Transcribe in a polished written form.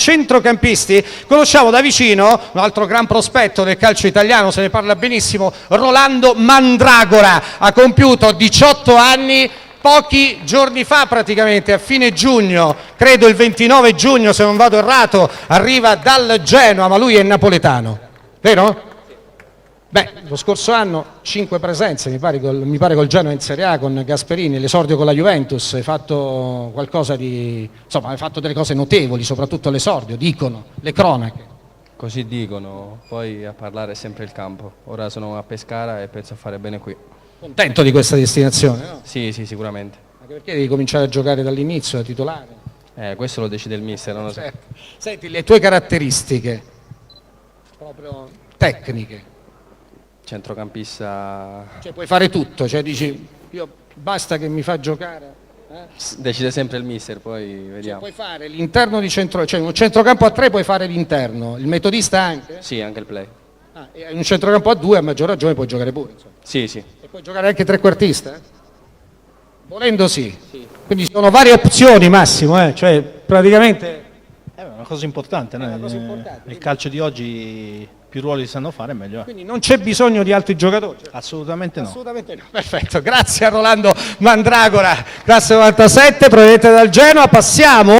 centrocampisti, conosciamo da vicino un altro gran prospetto del calcio italiano, se ne parla benissimo, Rolando Mandragora, ha compiuto 18 anni pochi giorni fa, praticamente a fine giugno, credo il 29 giugno se non vado errato, arriva dal Genoa, ma lui è napoletano, vero? Beh, lo scorso anno 5 presenze, mi pare col Genoa in Serie A con Gasperini, l'esordio con la Juventus, hai fatto qualcosa di, insomma, hai fatto delle cose notevoli, soprattutto l'esordio, dicono le cronache. Così dicono, poi a parlare è sempre il campo. Ora sono a Pescara e penso a fare bene qui. Contento di questa destinazione, no? Sì, sì, sicuramente. Anche perché devi cominciare a giocare dall'inizio, da titolare. Questo lo decide il mister, non lo so. Certo. Senti, le tue caratteristiche, proprio tecniche, Centrocampista cioè puoi fare tutto, cioè dici, io basta che mi fa giocare. decide sempre il mister, poi Cioè, vediamo. puoi fare l'interno di cioè un centrocampo a 3 puoi fare l'interno, il metodista anche? Sì, anche il play. E in un centrocampo a 2 a maggior ragione puoi giocare pure, insomma. Sì, sì. E puoi giocare anche trequartista? Volendo sì. Quindi ci sono varie opzioni, Massimo, cioè praticamente È una cosa importante, no? una cosa importante. Nel calcio di oggi più ruoli si sanno fare meglio è. quindi non c'è bisogno di altri giocatori. Assolutamente no. Assolutamente no. Perfetto, grazie a Rolando Mandragora, classe 97, proveniente dal Genoa. Passiamo